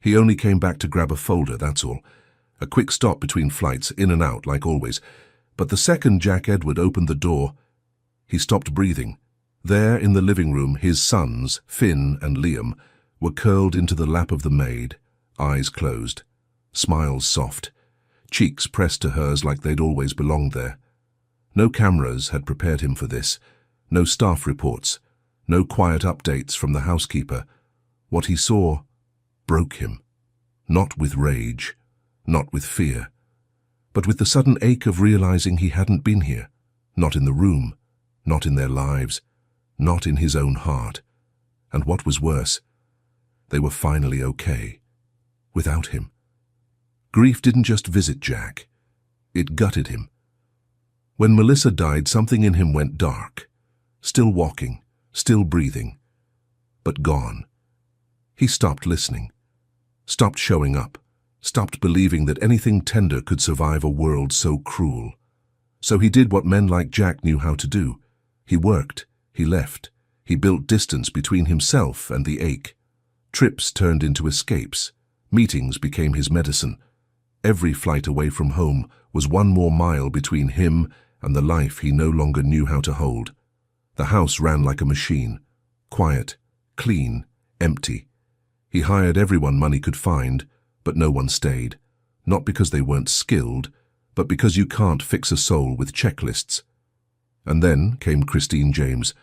He only came back to grab a folder, that's all. A quick stop between flights, in and out, like always. But the second Jack Edward opened the door, he stopped breathing. There, in the living room, his sons, Finn and Liam, were curled into the lap of the maid, eyes closed, smiles soft, cheeks pressed to hers like they'd always belonged there. No cameras had prepared him for this, no staff reports, no quiet updates from the housekeeper. What he saw broke him, not with rage, not with fear, but with the sudden ache of realizing he hadn't been here, not in the room, not in their lives, not in his own heart. And what was worse, they were finally okay, without him. Grief didn't just visit Jack, it gutted him. When Melissa died, something in him went dark, still walking, still breathing, but gone. He stopped listening, stopped showing up, stopped believing that anything tender could survive a world so cruel. So he did what men like Jack knew how to do. He worked, he left, he built distance between himself and the ache. Trips turned into escapes, meetings became his medicine. Every flight away from home was one more mile between him and the life he no longer knew how to hold. The house ran like a machine, quiet, clean, empty. He hired everyone money could find, but no one stayed. Not because they weren't skilled, but because you can't fix a soul with checklists. And then came Christine James.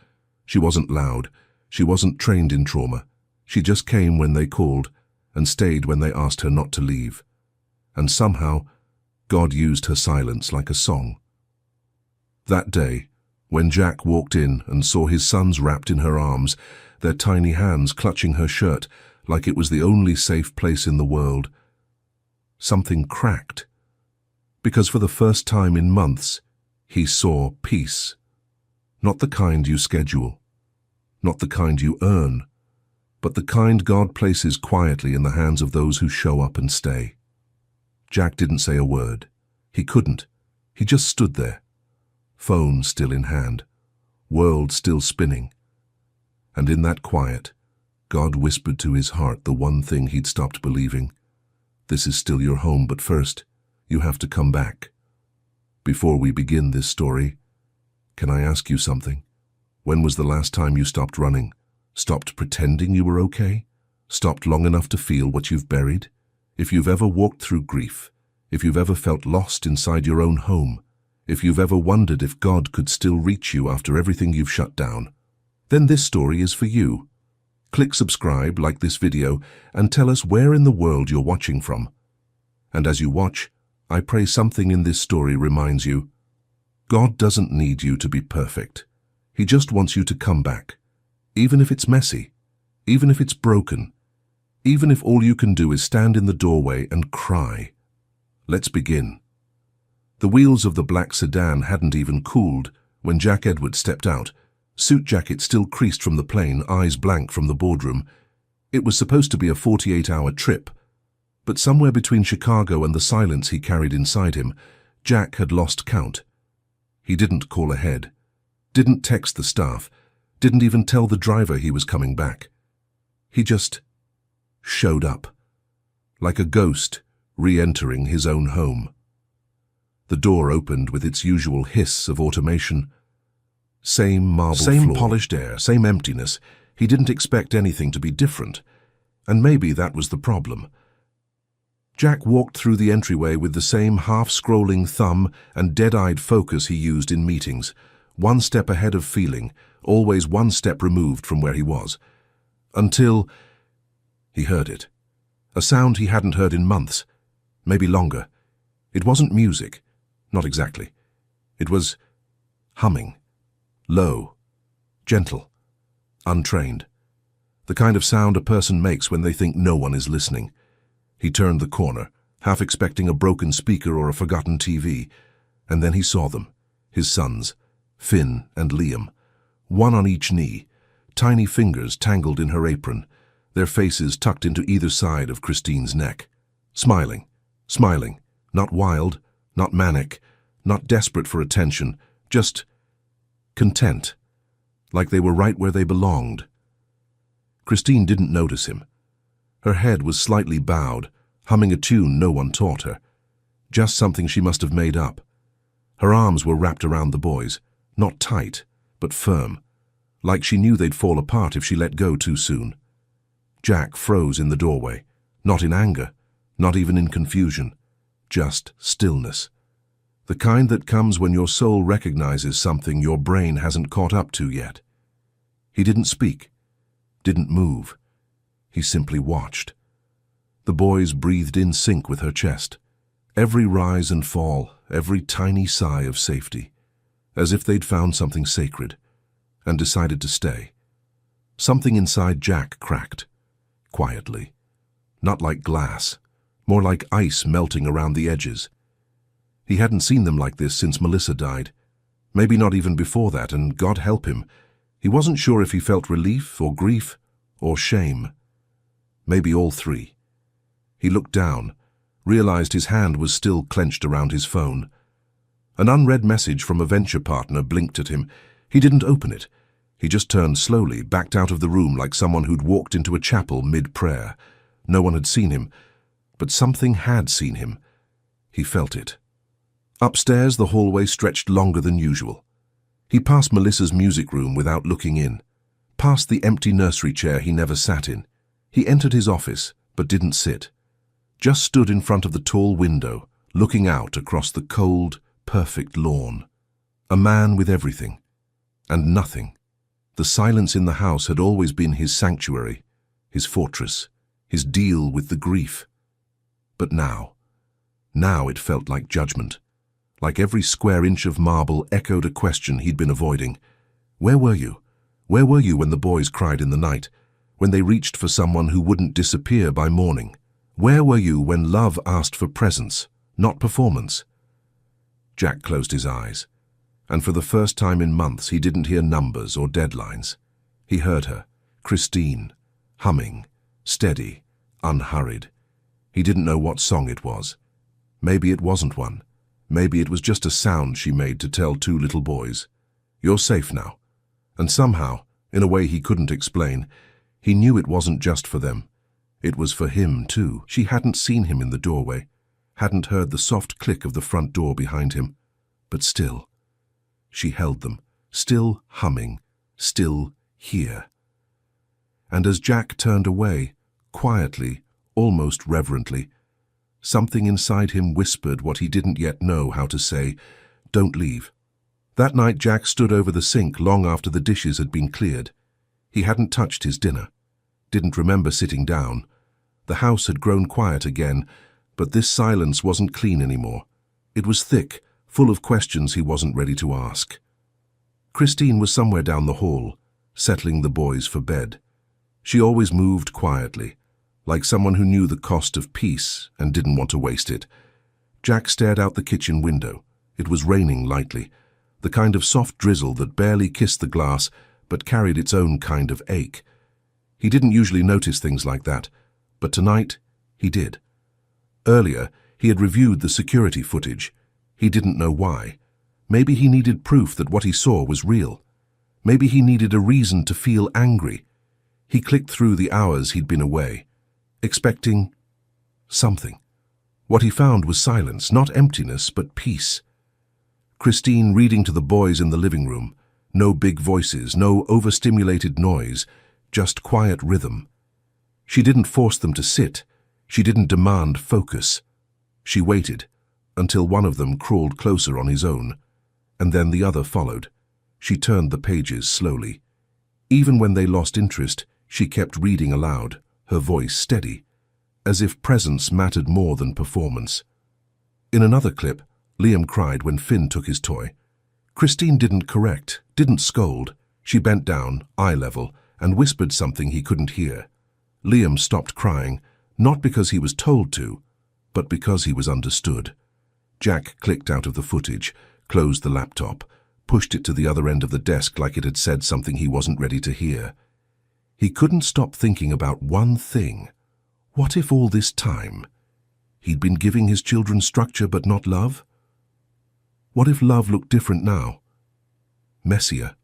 She wasn't loud. She wasn't trained in trauma. She just came when they called and stayed when they asked her not to leave. And somehow, God used her silence like a song. That day, when Jack walked in and saw his sons wrapped in her arms, their tiny hands clutching her shirt like it was the only safe place in the world, something cracked. Because for the first time in months, he saw peace. Not the kind you schedule, not the kind you earn, but the kind God places quietly in the hands of those who show up and stay. Jack didn't say a word. He couldn't. He just stood there, phone still in hand, world still spinning. And in that quiet, God whispered to his heart the one thing he'd stopped believing. This is still your home, but first, you have to come back. Before we begin this story, can I ask you something? When was the last time you stopped running? Stopped pretending you were okay? Stopped long enough to feel what you've buried? If you've ever walked through grief, if you've ever felt lost inside your own home, if you've ever wondered if God could still reach you after everything you've shut down, then this story is for you. Click subscribe, like this video, and tell us where in the world you're watching from. And as you watch, I pray something in this story reminds you, God doesn't need you to be perfect. He just wants you to come back, even if it's messy, even if it's broken, even if all you can do is stand in the doorway and cry. Let's begin. The wheels of the black sedan hadn't even cooled when Jack Edward stepped out, suit jacket still creased from the plane, eyes blank from the boardroom. It was supposed to be a 48-hour trip, but somewhere between Chicago and the silence he carried inside him, Jack had lost count. He didn't call ahead, didn't text the staff, didn't even tell the driver he was coming back. He just showed up, like a ghost re-entering his own home. The door opened with its usual hiss of automation. Same marble floor, same polished air, same emptiness. He didn't expect anything to be different, and maybe that was the problem. Jack walked through the entryway with the same half-scrolling thumb and dead-eyed focus he used in meetings, one step ahead of feeling, always one step removed from where he was. Until he heard it. A sound he hadn't heard in months, maybe longer. It wasn't music, not exactly. It was humming, low, gentle, untrained. The kind of sound a person makes when they think no one is listening. He turned the corner, half expecting a broken speaker or a forgotten TV, and then he saw them, his sons, Finn and Liam, one on each knee, tiny fingers tangled in her apron, their faces tucked into either side of Christine's neck. Smiling, smiling, not wild, not manic, not desperate for attention, just content, like they were right where they belonged. Christine didn't notice him. Her head was slightly bowed, humming a tune no one taught her. Just something she must have made up. Her arms were wrapped around the boys, not tight, but firm, like she knew they'd fall apart if she let go too soon. Jack froze in the doorway, not in anger, not even in confusion, just stillness. The kind that comes when your soul recognizes something your brain hasn't caught up to yet. He didn't speak, didn't move. He simply watched. The boys breathed in sync with her chest. Every rise and fall, every tiny sigh of safety, as if they'd found something sacred and decided to stay. Something inside Jack cracked, quietly. Not like glass, more like ice melting around the edges. He hadn't seen them like this since Melissa died. Maybe not even before that, and God help him. He wasn't sure if he felt relief or grief or shame. Maybe all three. He looked down, realized his hand was still clenched around his phone. An unread message from a venture partner blinked at him. He didn't open it. He just turned slowly, backed out of the room like someone who'd walked into a chapel mid-prayer. No one had seen him, but something had seen him. He felt it. Upstairs, the hallway stretched longer than usual. He passed Melissa's music room without looking in, past the empty nursery chair he never sat in. He entered his office, but didn't sit. Just stood in front of the tall window, looking out across the cold, perfect lawn. A man with everything, and nothing. The silence in the house had always been his sanctuary, his fortress, his deal with the grief. But now it felt like judgment. Like every square inch of marble echoed a question he'd been avoiding. Where were you? Where were you when the boys cried in the night? When they reached for someone who wouldn't disappear by morning? Where were you when love asked for presence, not performance? Jack closed his eyes, and for the first time in months he didn't hear numbers or deadlines. He heard her, Christine, humming, steady, unhurried. He didn't know what song it was. Maybe it wasn't one. Maybe it was just a sound she made to tell two little boys, "You're safe now." And somehow, in a way he couldn't explain, he knew it wasn't just for them. It was for him, too. She hadn't seen him in the doorway, hadn't heard the soft click of the front door behind him. But still, she held them, still humming, still here. And as Jack turned away, quietly, almost reverently, something inside him whispered what he didn't yet know how to say, "Don't leave." That night Jack stood over the sink long after the dishes had been cleared. He hadn't touched his dinner, didn't remember sitting down. The house had grown quiet again, but this silence wasn't clean anymore. It was thick, full of questions he wasn't ready to ask. Christine was somewhere down the hall, settling the boys for bed. She always moved quietly, like someone who knew the cost of peace and didn't want to waste it. Jack stared out the kitchen window. It was raining lightly, the kind of soft drizzle that barely kissed the glass but carried its own kind of ache. He didn't usually notice things like that, but tonight he did. Earlier, he had reviewed the security footage. He didn't know why. Maybe he needed proof that what he saw was real. Maybe he needed a reason to feel angry. He clicked through the hours he'd been away, expecting something. What he found was silence, not emptiness, but peace. Christine reading to the boys in the living room. No big voices, no overstimulated noise, just quiet rhythm. She didn't force them to sit. She didn't demand focus. She waited until one of them crawled closer on his own, and then the other followed. She turned the pages slowly. Even when they lost interest, she kept reading aloud, her voice steady, as if presence mattered more than performance. In another clip, Liam cried when Finn took his toy. Christine didn't correct, didn't scold. She bent down, eye level, and whispered something he couldn't hear. Liam stopped crying, not because he was told to, but because he was understood. Jack clicked out of the footage, closed the laptop, pushed it to the other end of the desk like it had said something he wasn't ready to hear. He couldn't stop thinking about one thing. What if all this time he'd been giving his children structure but not love? What if love looked different now? Messier,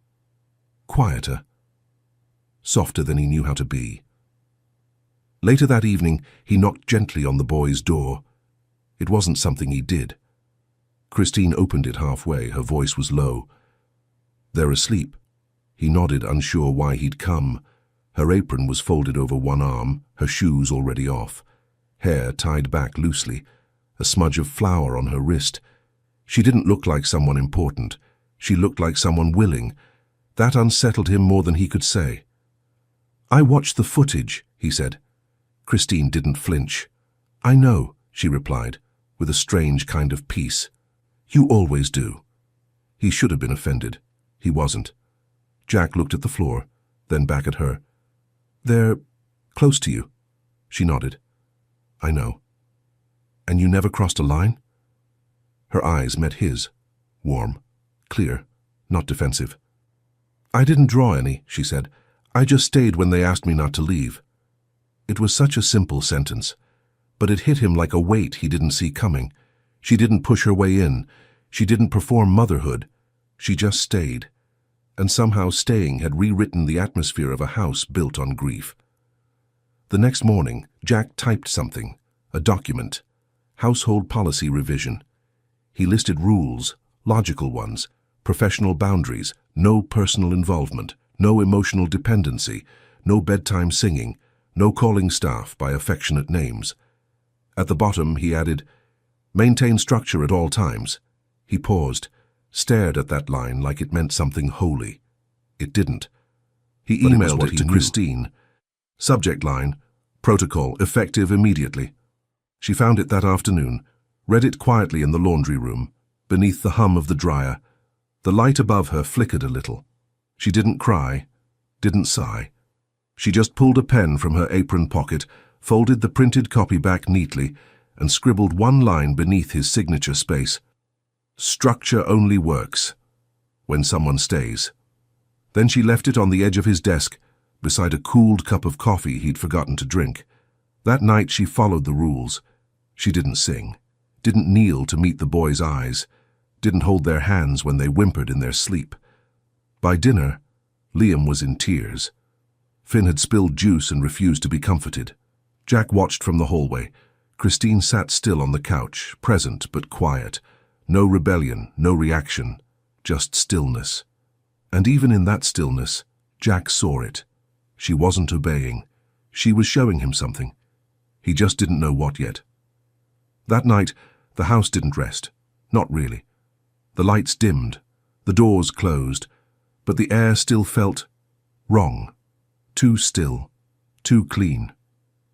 quieter, softer than he knew how to be. Later that evening, he knocked gently on the boy's door. It wasn't something he did. Christine opened it halfway. Her voice was low. "They're asleep." He nodded, unsure why he'd come. Her apron was folded over one arm, her shoes already off. Hair tied back loosely, a smudge of flour on her wrist. She didn't look like someone important. She looked like someone willing. That unsettled him more than he could say. "I watched the footage," he said. Christine didn't flinch. "I know," she replied, with a strange kind of peace. "You always do." He should have been offended. He wasn't. Jack looked at the floor, then back at her. "They're close to you." She nodded. "I know." "And you never crossed a line?" Her eyes met his, warm, clear, not defensive. "I didn't draw any," she said. "I just stayed when they asked me not to leave." It was such a simple sentence, but it hit him like a weight he didn't see coming. She didn't push her way in. She didn't perform motherhood. She just stayed. And somehow staying had rewritten the atmosphere of a house built on grief. The next morning, Jack typed something, a document, household policy revision. He listed rules, logical ones, professional boundaries, no personal involvement, no emotional dependency, no bedtime singing, no calling staff by affectionate names. At the bottom, he added, "Maintain structure at all times." He paused, stared at that line like it meant something holy. It didn't. He emailed it to Christine. Subject line, "Protocol, effective immediately." She found it that afternoon, read it quietly in the laundry room, beneath the hum of the dryer. The light above her flickered a little. She didn't cry, didn't sigh. She just pulled a pen from her apron pocket, folded the printed copy back neatly, and scribbled one line beneath his signature space. "Structure only works when someone stays." Then she left it on the edge of his desk, beside a cooled cup of coffee he'd forgotten to drink. That night she followed the rules. She didn't sing, didn't kneel to meet the boys' eyes, didn't hold their hands when they whimpered in their sleep. By dinner, Liam was in tears. Finn had spilled juice and refused to be comforted. Jack watched from the hallway. Christine sat still on the couch, present but quiet. No rebellion, no reaction, just stillness. And even in that stillness, Jack saw it. She wasn't obeying. She was showing him something. He just didn't know what yet. That night, the house didn't rest. Not really. The lights dimmed, the doors closed, but the air still felt wrong. Too still, too clean,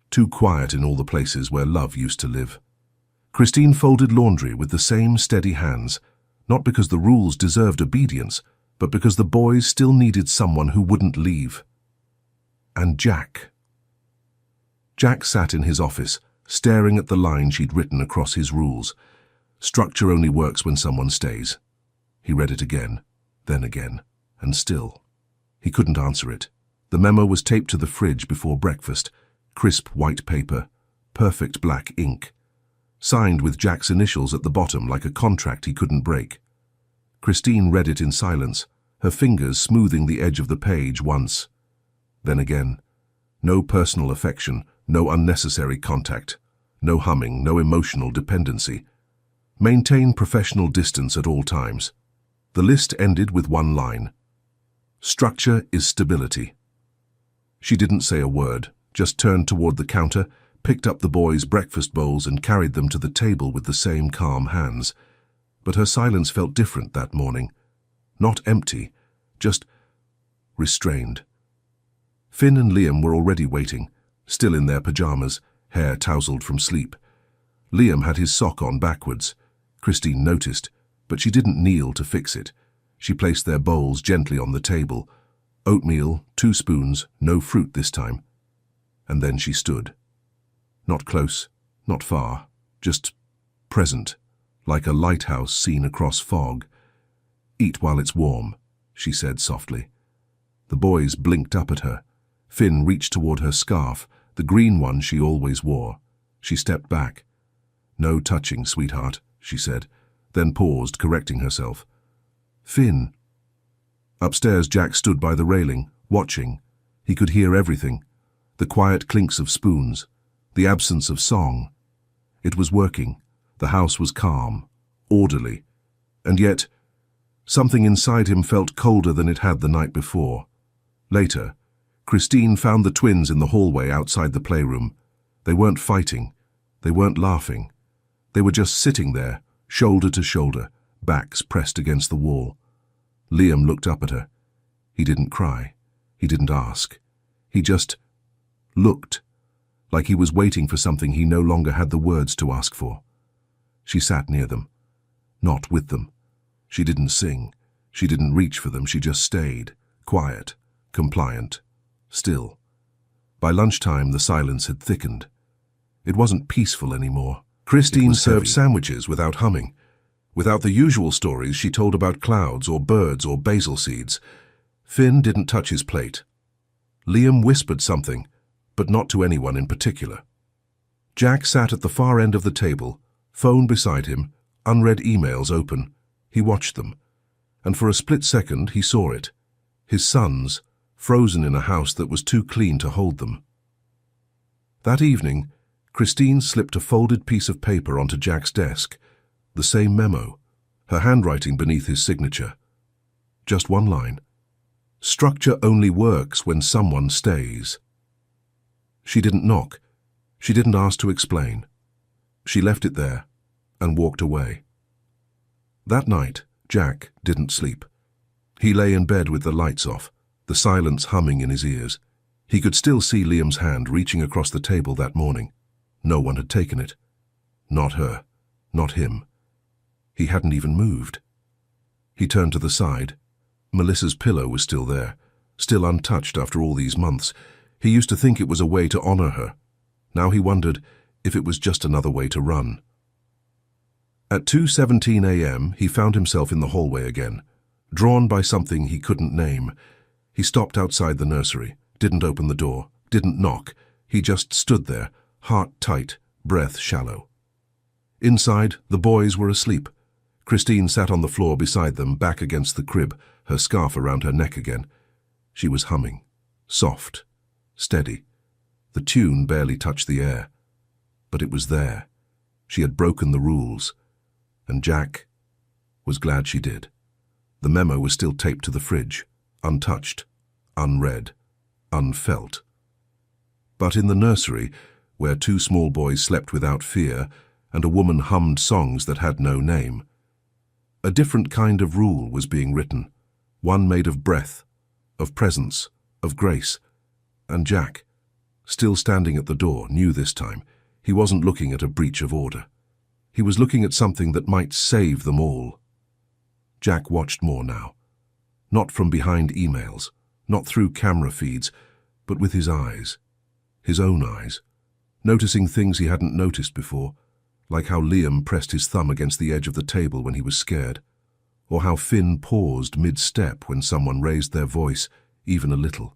too quiet in all the places where love used to live. Christine folded laundry with the same steady hands, not because the rules deserved obedience, but because the boys still needed someone who wouldn't leave. And Jack. Jack sat in his office, staring at the line she'd written across his rules. Structure only works when someone stays. He read it again, then again, and still. He couldn't answer it. The memo was taped to the fridge before breakfast, crisp white paper, perfect black ink, signed with Jack's initials at the bottom like a contract he couldn't break. Christine read it in silence, her fingers smoothing the edge of the page once. Then again. No personal affection, no unnecessary contact, no humming, no emotional dependency. Maintain professional distance at all times. The list ended with one line. Structure is stability. She didn't say a word, just turned toward the counter, picked up the boys' breakfast bowls and carried them to the table with the same calm hands. But her silence felt different that morning. Not empty, just restrained. Finn and Liam were already waiting, still in their pajamas, hair tousled from sleep. Liam had his sock on backwards. Christine noticed, but she didn't kneel to fix it. She placed their bowls gently on the table. Oatmeal, 2 spoons, no fruit this time. And then she stood. Not close, not far, just present, like a lighthouse seen across fog. "Eat while it's warm," she said softly. The boys blinked up at her. Finn reached toward her scarf, the green one she always wore. She stepped back. "No touching, sweetheart," she said, then paused, correcting herself. "Finn." Upstairs, Jack stood by the railing, watching. He could hear everything. The quiet clinks of spoons, the absence of song. It was working. The house was calm, orderly, and yet something inside him felt colder than it had the night before. Later, Christine found the twins in the hallway outside the playroom. They weren't fighting. They weren't laughing. They were just sitting there, shoulder to shoulder, backs pressed against the wall. Liam looked up at her. He didn't cry. He didn't ask. He just looked, like he was waiting for something he no longer had the words to ask for. She sat near them, not with them. She didn't sing. She didn't reach for them. She just stayed, quiet, compliant, still. By lunchtime, the silence had thickened. It wasn't peaceful anymore. Christine served sandwiches without humming, without the usual stories she told about clouds or birds or basil seeds. Finn didn't touch his plate. Liam whispered something, but not to anyone in particular. Jack sat at the far end of the table, phone beside him, unread emails open. He watched them, and for a split second he saw it. His sons, frozen in a house that was too clean to hold them. That evening, Christine slipped a folded piece of paper onto Jack's desk, the same memo, her handwriting beneath his signature. Just one line. Structure only works when someone stays. She didn't knock. She didn't ask to explain. She left it there and walked away. That night, Jack didn't sleep. He lay in bed with the lights off, the silence humming in his ears. He could still see Liam's hand reaching across the table that morning. No one had taken it. Not her. Not him. He hadn't even moved. He turned to the side. Melissa's pillow was still there, still untouched after all these months. He used to think it was a way to honor her. Now he wondered if it was just another way to run. At 2:17 a.m., he found himself in the hallway again, drawn by something he couldn't name. He stopped outside the nursery, didn't open the door, didn't knock. He just stood there, heart tight, breath shallow. Inside, the boys were asleep. Christine sat on the floor beside them, back against the crib, her scarf around her neck again. She was humming, soft, steady. The tune barely touched the air. But it was there. She had broken the rules. And Jack was glad she did. The memo was still taped to the fridge, untouched, unread, unfelt. But in the nursery, where two small boys slept without fear and a woman hummed songs that had no name, a different kind of rule was being written, one made of breath, of presence, of grace. And Jack, still standing at the door, knew this time he wasn't looking at a breach of order. He was looking at something that might save them all. Jack watched more now. Not from behind emails, not through camera feeds, but with his eyes, his own eyes, noticing things he hadn't noticed before, like how Liam pressed his thumb against the edge of the table when he was scared, or how Finn paused mid-step when someone raised their voice, even a little.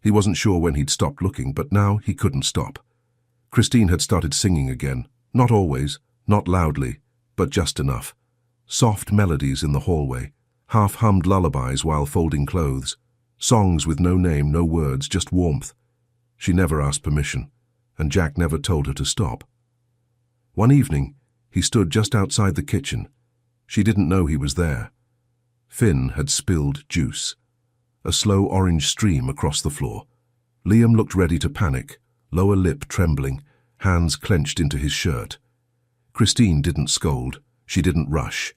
He wasn't sure when he'd stopped looking, but now he couldn't stop. Christine had started singing again, not always, not loudly, but just enough. Soft melodies in the hallway, half-hummed lullabies while folding clothes, songs with no name, no words, just warmth. She never asked permission, and Jack never told her to stop. One evening, he stood just outside the kitchen. She didn't know he was there. Finn had spilled juice, a slow orange stream across the floor. Liam looked ready to panic, lower lip trembling, hands clenched into his shirt. Christine didn't scold. She didn't rush.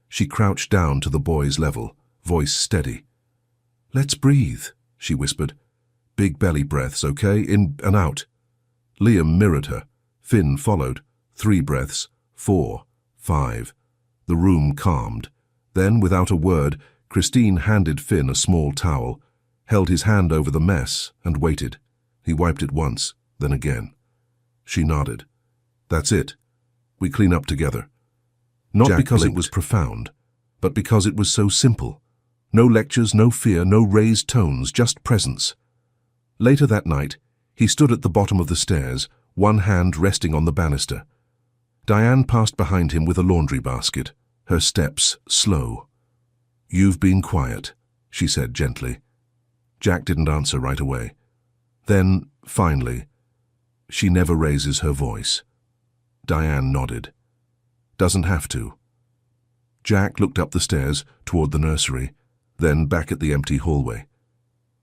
She crouched down to the boy's level, voice steady. "Let's breathe," she whispered. "Big belly breaths, okay? In and out." Liam mirrored her. Finn followed. 3 breaths, 4, 5. The room calmed. Then, without a word, Christine handed Finn a small towel, held his hand over the mess, and waited. He wiped it once, then again. She nodded. "That's it. We clean up together." Not because it was profound, but because it was so simple. No lectures, no fear, no raised tones, just presence. Later that night, he stood at the bottom of the stairs, one hand resting on the banister. Diane passed behind him with a laundry basket, her steps slow. "You've been quiet," she said gently. Jack didn't answer right away. Then, Finally, she never raises her voice. Diane nodded. Doesn't have to. Jack looked up the stairs toward the nursery, then back at the empty hallway.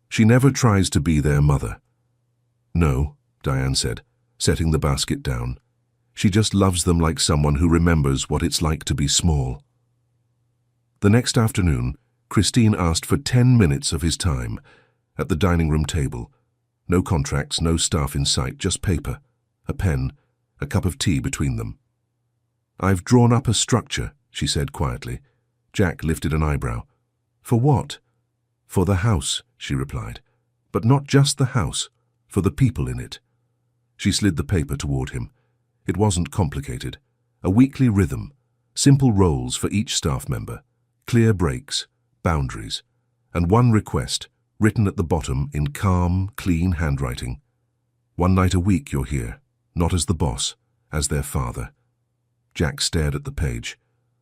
She never tries to be their mother. No, Diane said, setting the basket down. She just loves them like someone who remembers what it's like to be small. The next afternoon, Christine asked for 10 minutes of his time at the dining room table. No contracts, no staff in sight, just paper, a pen, a cup of tea between them. I've drawn up a structure, she said quietly. Jack lifted an eyebrow. For what? For the house, she replied. But not just the house, for the people in it. She slid the paper toward him. It wasn't complicated. A weekly rhythm, simple roles for each staff member, clear breaks, boundaries, and one request, written at the bottom in calm, clean handwriting. 1 night a week you're here, not as the boss, as their father. Jack stared at the page,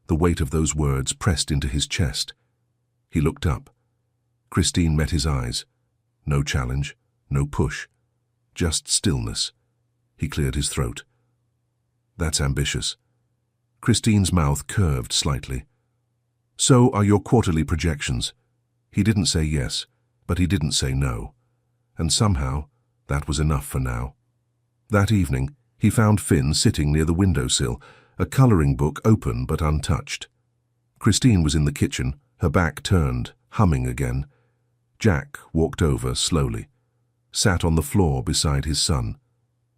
the weight of those words pressed into his chest. He looked up. Christine met his eyes. No challenge, no push, just stillness. He cleared his throat. That's ambitious. Christine's mouth curved slightly. So are your quarterly projections. He didn't say yes, but he didn't say no. And somehow, that was enough for now. That evening, he found Finn sitting near the windowsill, a coloring book open but untouched. Christine was in the kitchen, her back turned, humming again. Jack walked over slowly, sat on the floor beside his son.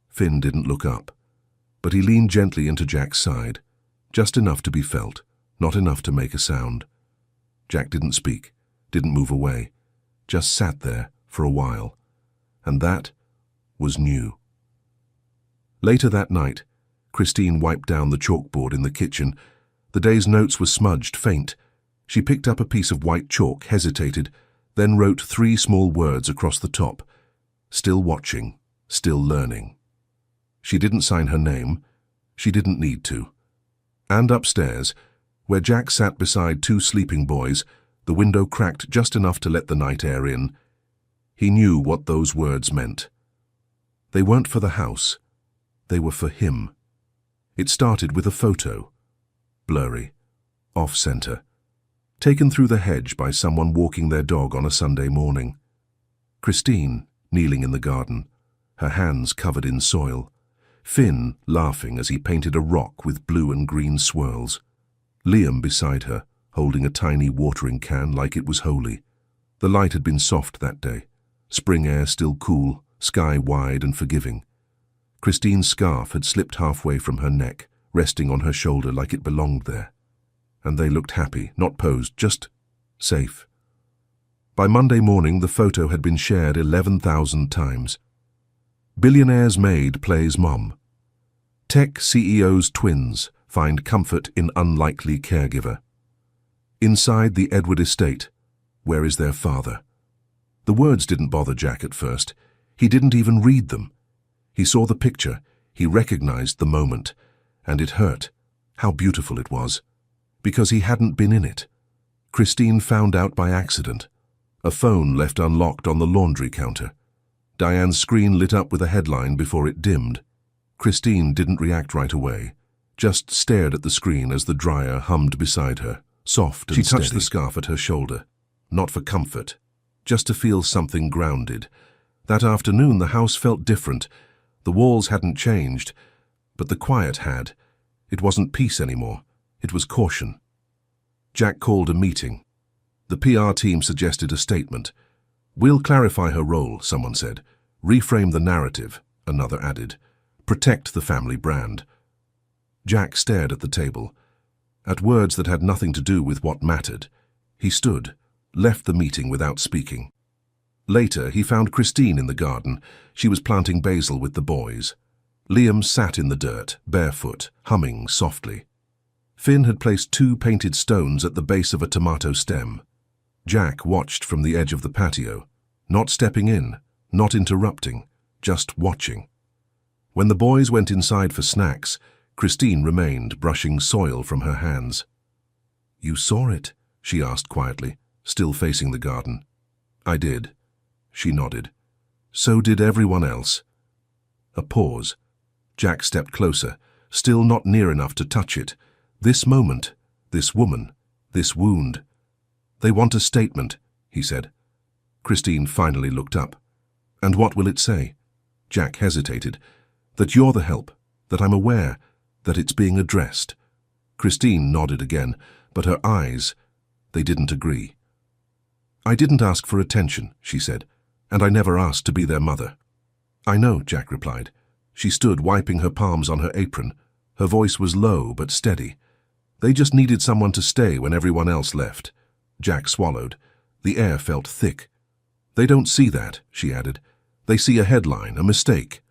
Finn didn't look up, but he leaned gently into Jack's side, just enough to be felt, not enough to make a sound. Jack didn't speak, didn't move away, just sat there for a while. And that was new. Later that night, Christine wiped down the chalkboard in the kitchen. The day's notes were smudged, faint. She picked up a piece of white chalk, hesitated, then wrote 3 small words across the top. Still watching, still learning. She didn't sign her name. She didn't need to. And upstairs, where Jack sat beside 2 sleeping boys, the window cracked just enough to let the night air in. He knew what those words meant. They weren't for the house. They were for him. It started with a photo. Blurry. Off-center. Taken through the hedge by someone walking their dog on a Sunday morning. Christine, kneeling in the garden, her hands covered in soil. Finn, laughing as he painted a rock with blue and green swirls. Liam beside her, holding a tiny watering can like it was holy. The light had been soft that day. Spring air still cool, sky wide and forgiving. Christine's scarf had slipped halfway from her neck, resting on her shoulder like it belonged there. And they looked happy, not posed, just safe. By Monday morning, the photo had been shared 11,000 times. Billionaire's maid plays mom. Tech CEO's twins find comfort in unlikely caregiver. Inside the Edward estate, where is their father? The words didn't bother Jack at first. He didn't even read them. He saw the picture, he recognized the moment, and it hurt. How beautiful it was. Because he hadn't been in it. Christine found out by accident. A phone left unlocked on the laundry counter. Diane's screen lit up with a headline before it dimmed. Christine didn't react right away, just stared at the screen as the dryer hummed beside her, soft and steady. She touched the scarf at her shoulder, not for comfort, just to feel something grounded. That afternoon the house felt different. The walls hadn't changed, but the quiet had. It wasn't peace anymore. It was caution. Jack called a meeting. The PR team suggested a statement. We'll clarify her role, someone said. Reframe the narrative, another added. Protect the family brand. Jack stared at the table, at words that had nothing to do with what mattered. He stood, left the meeting without speaking. Later, he found Christine in the garden. She was planting basil with the boys. Liam sat in the dirt, barefoot, humming softly. Finn had placed 2 painted stones at the base of a tomato stem. Jack watched from the edge of the patio, not stepping in, not interrupting, just watching. When the boys went inside for snacks, Christine remained, brushing soil from her hands. You saw it? She asked quietly, still facing the garden. I did. She nodded. So did everyone else. A pause. Jack stepped closer, still not near enough to touch it. This moment, this woman, this wound. They want a statement, he said. Christine finally looked up. And what will it say? Jack hesitated. That you're the help, that I'm aware, that it's being addressed. Christine nodded again, but her eyes, they didn't agree. I didn't ask for attention, she said, and I never asked to be their mother. I know, Jack replied. She stood wiping her palms on her apron. Her voice was low but steady. They just needed someone to stay when everyone else left. Jack swallowed. The air felt thick. They don't see that, she added. They see a headline, a mistake.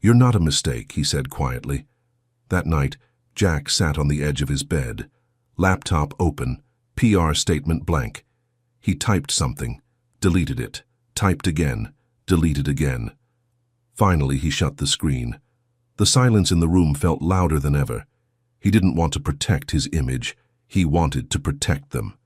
You're not a mistake, he said quietly. That night, Jack sat on the edge of his bed. Laptop open, PR statement blank. He typed something, deleted it, typed again, deleted again. Finally, he shut the screen. The silence in the room felt louder than ever. He didn't want to protect his image. He wanted to protect them.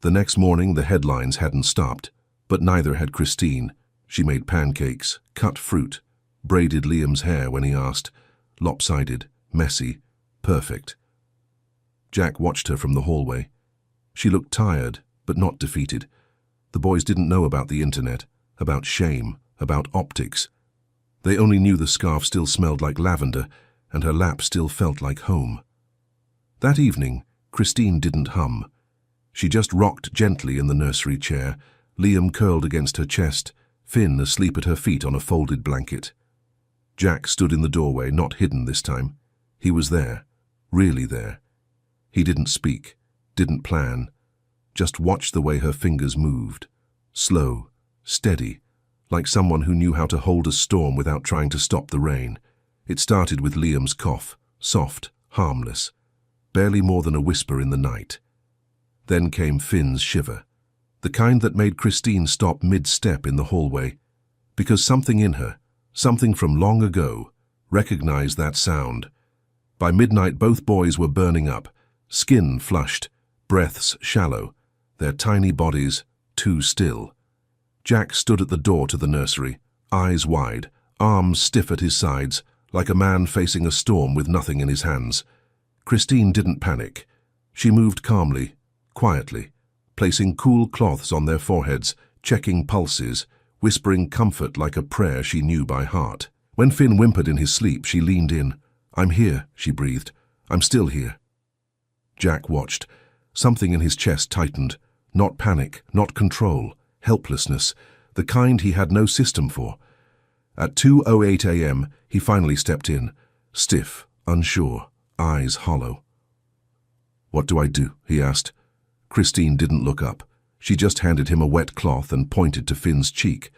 The next morning, the headlines hadn't stopped, but neither had Christine. She made pancakes, cut fruit, braided Liam's hair when he asked, lopsided, messy, perfect. Jack watched her from the hallway. She looked tired, but not defeated. The boys didn't know about the internet, about shame, about optics. They only knew the scarf still smelled like lavender, and her lap still felt like home. That evening, Christine didn't hum. She just rocked gently in the nursery chair, Liam curled against her chest, Finn asleep at her feet on a folded blanket. Jack stood in the doorway, not hidden this time. He was there, really there. He didn't speak, didn't plan, just watched the way her fingers moved. Slow, steady, like someone who knew how to hold a storm without trying to stop the rain. It started with Liam's cough, soft, harmless, barely more than a whisper in the night. Then came Finn's shiver, the kind that made Christine stop mid-step in the hallway, because something in her, something from long ago, recognized that sound. By midnight, both boys were burning up, skin flushed, breaths shallow, their tiny bodies too still. Jack stood at the door to the nursery, eyes wide, arms stiff at his sides, like a man facing a storm with nothing in his hands. Christine didn't panic. She moved calmly, quietly, placing cool cloths on their foreheads, checking pulses, whispering comfort like a prayer she knew by heart. When Finn whimpered in his sleep, she leaned in. I'm here, she breathed. I'm still here. Jack watched. Something in his chest tightened. Not panic, not control, helplessness, the kind he had no system for. At 2:08 a.m., he finally stepped in, stiff, unsure, eyes hollow. What do I do? He asked. Christine didn't look up. She just handed him a wet cloth and pointed to Finn's cheek.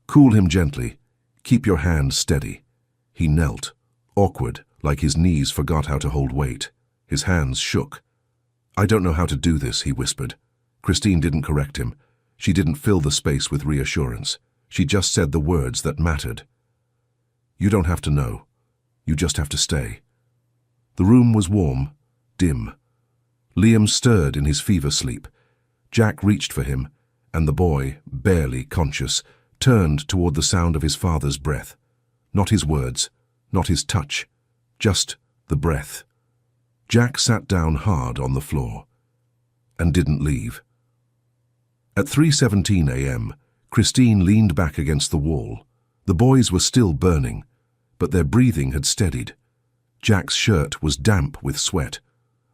Cool him gently. Keep your hand steady. He knelt, awkward, like his knees forgot how to hold weight. His hands shook. I don't know how to do this, he whispered. Christine didn't correct him. She didn't fill the space with reassurance. She just said the words that mattered. You don't have to know. You just have to stay. The room was warm, dim. Liam stirred in his fever sleep. Jack reached for him, and the boy, barely conscious, turned toward the sound of his father's breath. Not his words, not his touch, just the breath. Jack sat down hard on the floor and didn't leave. At 3:17 a.m., Christine leaned back against the wall. The boys were still burning, but their breathing had steadied. Jack's shirt was damp with sweat.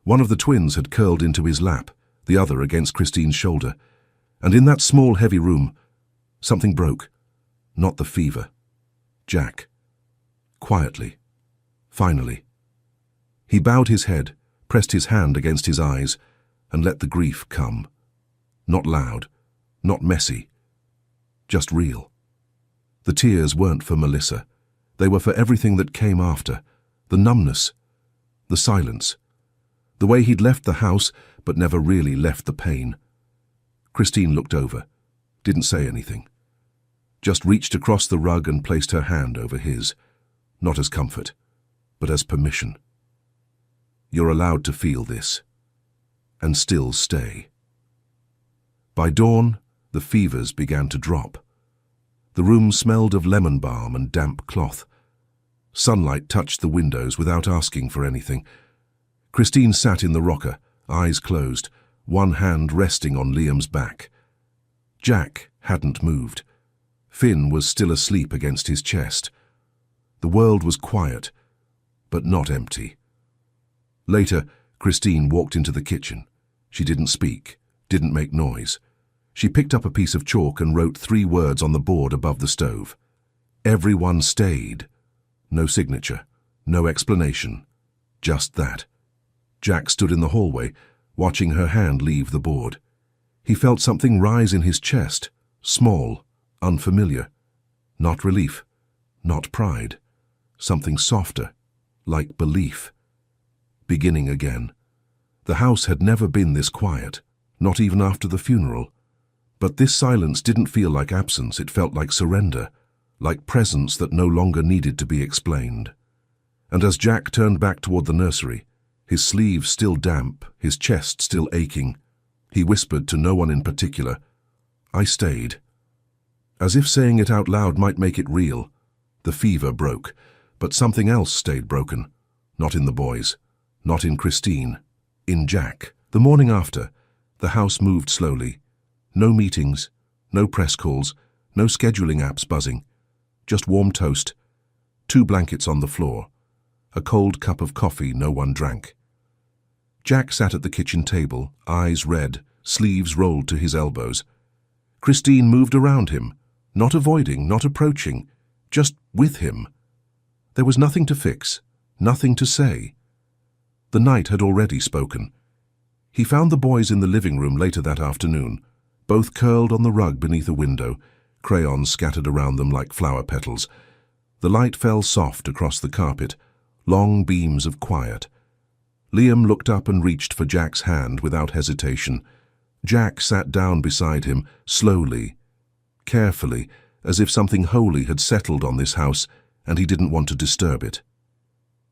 One of the twins had curled into his lap, the other against Christine's shoulder. And in that small, heavy room, something broke. Not the fever. Jack. Quietly. Finally. He bowed his head, pressed his hand against his eyes, and let the grief come. Not loud, not messy, just real. The tears weren't for Melissa. They were for everything that came after. The numbness, the silence, the way he'd left the house but never really left the pain. Christine looked over, didn't say anything. Just reached across the rug and placed her hand over his, not as comfort, but as permission. You're allowed to feel this, and still stay. By dawn, the fevers began to drop. The room smelled of lemon balm and damp cloth. Sunlight touched the windows without asking for anything. Christine sat in the rocker, eyes closed, one hand resting on Liam's back. Jack hadn't moved. Finn was still asleep against his chest. The world was quiet, but not empty. Later, Christine walked into the kitchen. She didn't speak, didn't make noise. She picked up a piece of chalk and wrote 3 words on the board above the stove. Everyone stayed. No signature, no explanation, just that. Jack stood in the hallway, watching her hand leave the board. He felt something rise in his chest, small, unfamiliar. Not relief, not pride. Something softer, like belief. Beginning again. The house had never been this quiet, not even after the funeral. But this silence didn't feel like absence, it felt like surrender, like presence that no longer needed to be explained. And as Jack turned back toward the nursery, his sleeves still damp, his chest still aching, he whispered to no one in particular, "I stayed." As if saying it out loud might make it real. The fever broke, but something else stayed broken. Not in the boys, not in Christine, in Jack. The morning after, the house moved slowly. No meetings, no press calls, no scheduling apps buzzing. Just warm toast, 2 blankets on the floor, a cold cup of coffee no one drank. Jack sat at the kitchen table, eyes red, sleeves rolled to his elbows. Christine moved around him, not avoiding, not approaching, just with him. There was nothing to fix, nothing to say. The night had already spoken. He found the boys in the living room later that afternoon, both curled on the rug beneath a window, crayons scattered around them like flower petals. The light fell soft across the carpet, long beams of quiet. Liam looked up and reached for Jack's hand without hesitation. Jack sat down beside him, slowly, carefully, as if something holy had settled on this house and he didn't want to disturb it.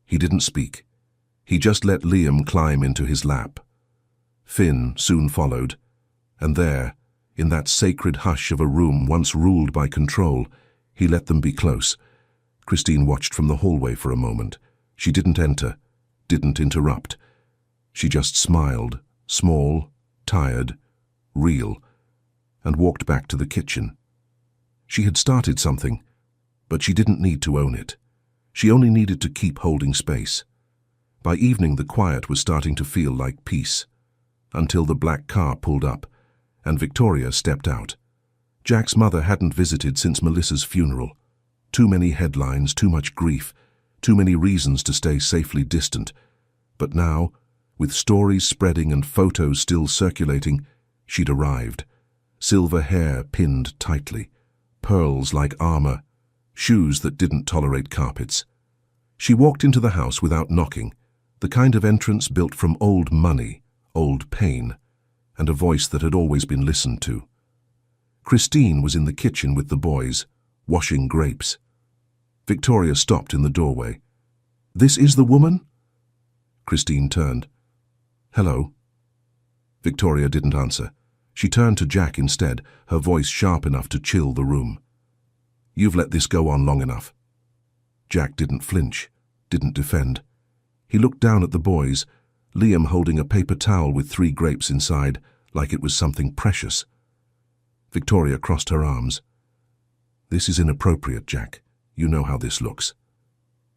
He didn't speak. He just let Liam climb into his lap. Finn soon followed, and there, in that sacred hush of a room once ruled by control, he let them be close. Christine watched from the hallway for a moment. She didn't enter, didn't interrupt. She just smiled, small, tired, real, and walked back to the kitchen. She had started something, but she didn't need to own it. She only needed to keep holding space. By evening, the quiet was starting to feel like peace, until the black car pulled up, and Victoria stepped out. Jack's mother hadn't visited since Melissa's funeral. Too many headlines, too much grief, too many reasons to stay safely distant. But now, with stories spreading and photos still circulating, she'd arrived. Silver hair pinned tightly, pearls like armor, shoes that didn't tolerate carpets. She walked into the house without knocking, the kind of entrance built from old money, old pain, and a voice that had always been listened to. Christine was in the kitchen with the boys, washing grapes. Victoria stopped in the doorway. "This is the woman?" Christine turned. "Hello." Victoria didn't answer. She turned to Jack instead, her voice sharp enough to chill the room. "You've let this go on long enough." Jack didn't flinch, didn't defend. He looked down at the boys, Liam holding a paper towel with 3 grapes inside, like it was something precious. Victoria crossed her arms. "This is inappropriate, Jack. You know how this looks."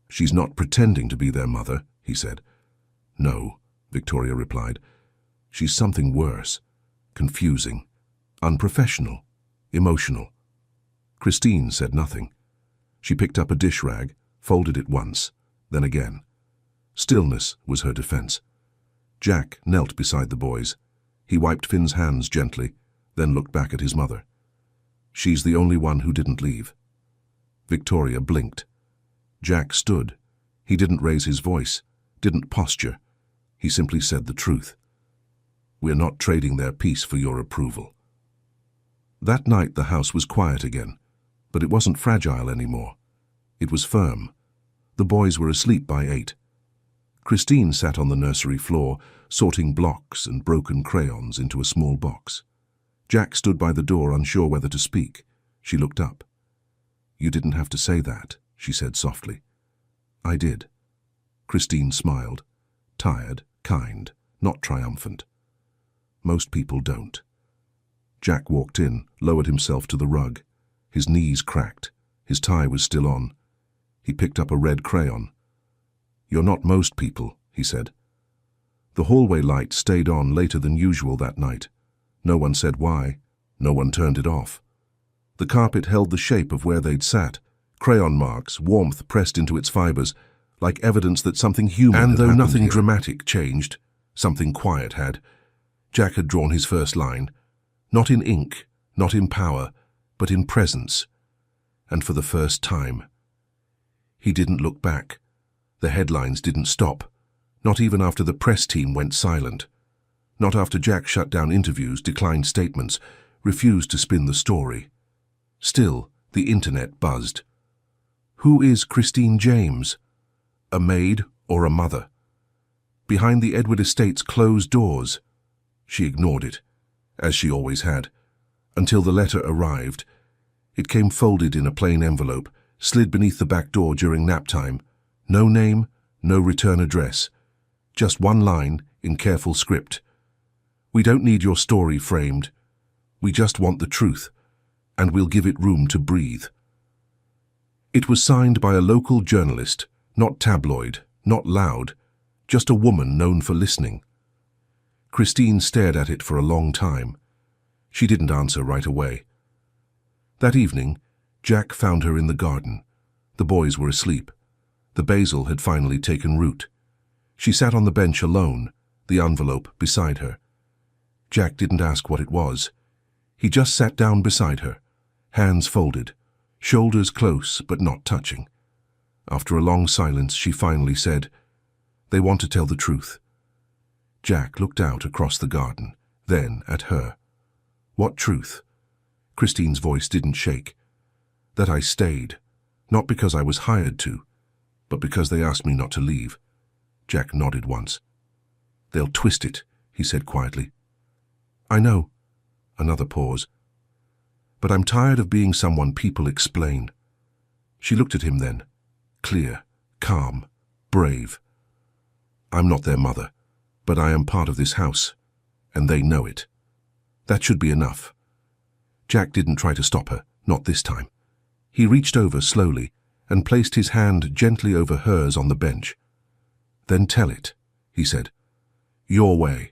"She's not pretending to be their mother," he said. "No," Victoria replied. "She's something worse. Confusing, unprofessional, emotional." Christine said nothing. She picked up a dish rag, folded it once, then again. Stillness was her defense. Jack knelt beside the boys. He wiped Finn's hands gently, then looked back at his mother. "She's the only one who didn't leave." Victoria blinked. Jack stood. He didn't raise his voice, didn't posture. He simply said the truth. "We're not trading their peace for your approval." That night the house was quiet again, but it wasn't fragile anymore. It was firm. The boys were asleep by 8. Christine sat on the nursery floor, sorting blocks and broken crayons into a small box. Jack stood by the door, unsure whether to speak. She looked up. "You didn't have to say that," she said softly. "I did." Christine smiled. Tired, kind, not triumphant. "Most people don't." Jack walked in, lowered himself to the rug. His knees cracked. His tie was still on. He picked up a red crayon. "You're not most people," he said. The hallway light stayed on later than usual that night. No one said why. No one turned it off. The carpet held the shape of where they'd sat, crayon marks, warmth pressed into its fibers, like evidence that something human had happened here. And though nothing dramatic changed, something quiet had. Jack had drawn his first line, not in ink, not in power, but in presence. And for the first time. He didn't look back. The headlines didn't stop, not even after the press team went silent. Not after Jack shut down interviews, declined statements, refused to spin the story. Still, the internet buzzed. Who is Christine James? A maid or a mother? Behind the Edward estate's closed doors. She ignored it, as she always had, until the letter arrived. It came folded in a plain envelope, slid beneath the back door during nap time. No name, no return address. Just one line in careful script. "We don't need your story framed. We just want the truth, and we'll give it room to breathe." It was signed by a local journalist, not tabloid, not loud, just a woman known for listening. Christine stared at it for a long time. She didn't answer right away. That evening, Jack found her in the garden. The boys were asleep. The basil had finally taken root. She sat on the bench alone, the envelope beside her. Jack didn't ask what it was. He just sat down beside her, hands folded, shoulders close but not touching. After a long silence, she finally said, "They want to tell the truth." Jack looked out across the garden, then at her. "What truth?" Christine's voice didn't shake. "That I stayed, not because I was hired to, but because they asked me not to leave." Jack nodded once. "They'll twist it," he said quietly. "I know." Another pause. "But I'm tired of being someone people explain." She looked at him then, clear, calm, brave. "I'm not their mother, but I am part of this house, and they know it. That should be enough." Jack didn't try to stop her, not this time. He reached over slowly and placed his hand gently over hers on the bench. "Then tell it," he said. "Your way."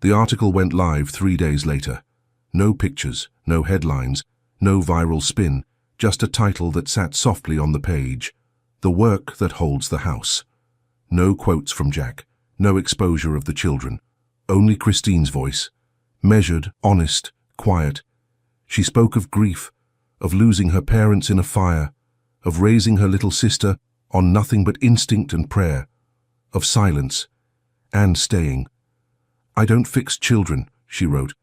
The article went live 3 days later. No pictures, no headlines, no viral spin, just a title that sat softly on the page. The work that holds the house. No quotes from Jack, no exposure of the children. Only Christine's voice. Measured, honest, quiet. She spoke of grief, of losing her parents in a fire, of raising her little sister on nothing but instinct and prayer, of silence, and staying. "I don't fix children," she wrote.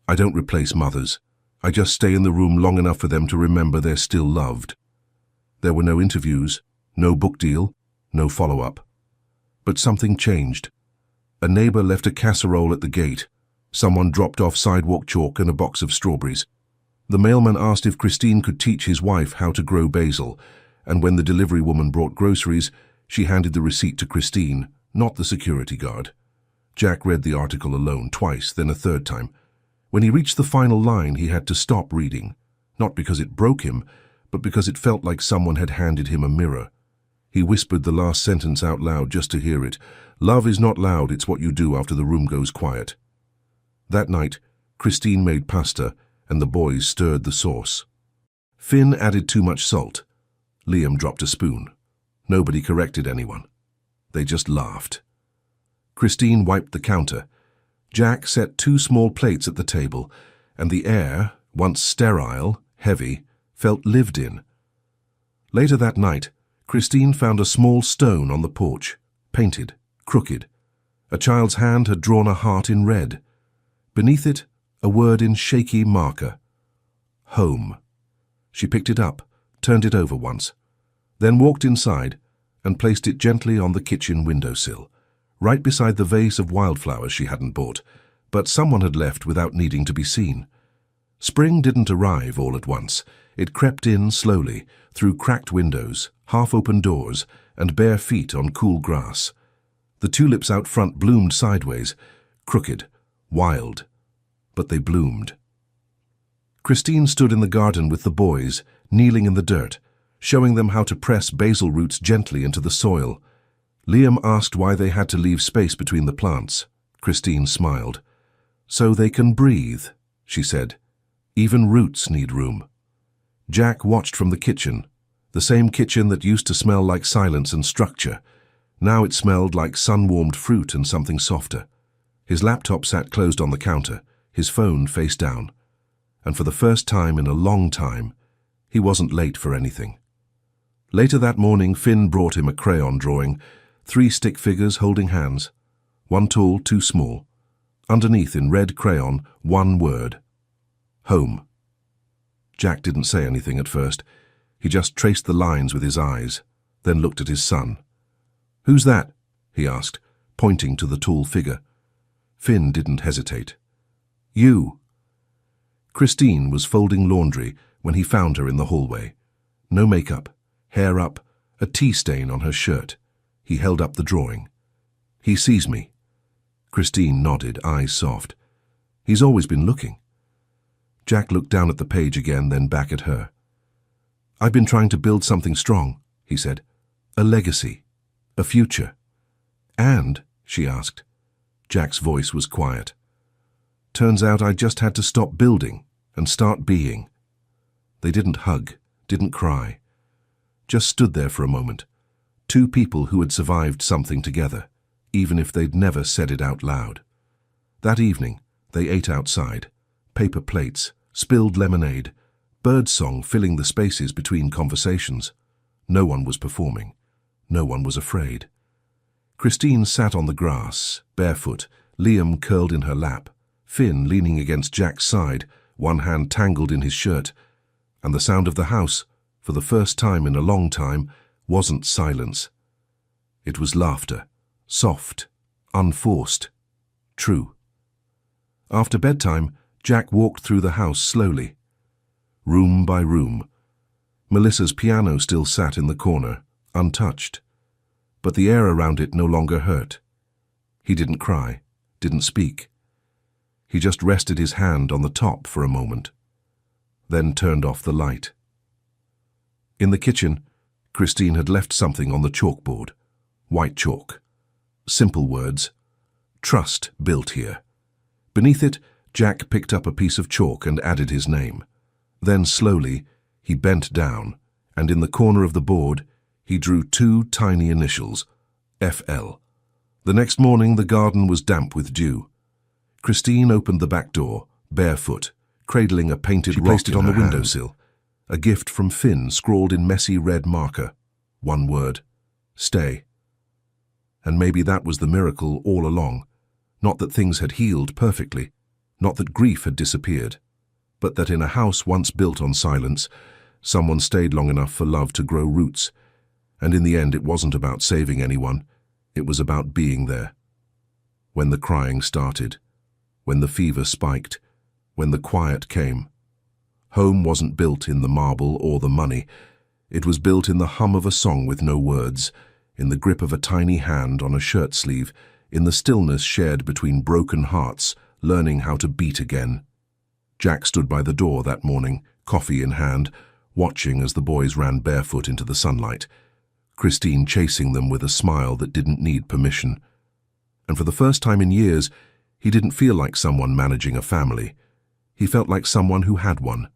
"I don't replace mothers. I just stay in the room long enough for them to remember they're still loved." There were no interviews, no book deal, no follow-up. But something changed. A neighbor left a casserole at the gate. Someone dropped off sidewalk chalk and a box of strawberries. The mailman asked if Christine could teach his wife how to grow basil, and when the delivery woman brought groceries, she handed the receipt to Christine, not the security guard. Jack read the article alone, twice, then a third time. When he reached the final line, he had to stop reading, not because it broke him, but because it felt like someone had handed him a mirror. He whispered the last sentence out loud just to hear it. "Love is not loud, it's what you do after the room goes quiet." That night, Christine made pasta, and the boys stirred the sauce. Finn added too much salt. Liam dropped a spoon. Nobody corrected anyone. They just laughed. Christine wiped the counter. Jack set 2 small plates at the table, and the air, once sterile, heavy, felt lived in. Later that night, Christine found a small stone on the porch, painted, crooked. A child's hand had drawn a heart in red. Beneath it, a word in shaky marker. Home. She picked it up, turned it over once, then walked inside and placed it gently on the kitchen windowsill, right beside the vase of wildflowers she hadn't bought, but someone had left without needing to be seen. Spring didn't arrive all at once. It crept in slowly, through cracked windows, half-open doors, and bare feet on cool grass. The tulips out front bloomed sideways, crooked, wild, but they bloomed. Christine stood in the garden with the boys, kneeling in the dirt, showing them how to press basil roots gently into the soil. Liam asked why they had to leave space between the plants. Christine smiled. "So they can breathe," she said. "Even roots need room." Jack watched from the kitchen, the same kitchen that used to smell like silence and structure. Now it smelled like sun-warmed fruit and something softer. His laptop sat closed on the counter, his phone face down. And for the first time in a long time, he wasn't late for anything. Later that morning, Finn brought him a crayon drawing, 3 stick figures holding hands, one tall, 2 small. Underneath in red crayon, 1 word: home. Jack didn't say anything at first. He just traced the lines with his eyes, then looked at his son. "Who's that?" he asked, pointing to the tall figure. Finn didn't hesitate. "You." Christine was folding laundry when he found her in the hallway. No makeup, hair up, a tea stain on her shirt. He held up the drawing. "He sees me." Christine nodded, eyes soft. "He's always been looking." Jack looked down at the page again, then back at her. "I've been trying to build something strong," he said. "A legacy. A future." "And?" she asked. Jack's voice was quiet. "Turns out I just had to stop building and start being." They didn't hug, didn't cry. Just stood there for a moment. 2 people who had survived something together, even if they'd never said it out loud. That evening, they ate outside. Paper plates, spilled lemonade, birdsong filling the spaces between conversations. No one was performing. No one was afraid. Christine sat on the grass, barefoot, Liam curled in her lap, Finn leaning against Jack's side, one hand tangled in his shirt, and the sound of the house, for the first time in a long time, wasn't silence. It was laughter, soft, unforced, true. After bedtime, Jack walked through the house slowly, room by room. Melissa's piano still sat in the corner, untouched, but the air around it no longer hurt. He didn't cry, didn't speak. He just rested his hand on the top for a moment, then turned off the light. In the kitchen, Christine had left something on the chalkboard, white chalk. Simple words: "Trust built here." Beneath it, Jack picked up a piece of chalk and added his name. Then slowly, he bent down, and in the corner of the board, he drew 2 tiny initials, FL. The next morning, the garden was damp with dew. Christine opened the back door, barefoot, cradling a painted rock. She placed it on the windowsill. A gift from Finn scrawled in messy red marker. 1 word: stay. And maybe that was the miracle all along. Not that things had healed perfectly, not that grief had disappeared, but that in a house once built on silence, someone stayed long enough for love to grow roots. And in the end, it wasn't about saving anyone. It was about being there. When the crying started, when the fever spiked, when the quiet came. Home wasn't built in the marble or the money. It was built in the hum of a song with no words, in the grip of a tiny hand on a shirt sleeve, in the stillness shared between broken hearts, learning how to beat again. Jack stood by the door that morning, coffee in hand, watching as the boys ran barefoot into the sunlight, Christine chasing them with a smile that didn't need permission. And for the first time in years, he didn't feel like someone managing a family. He felt like someone who had one,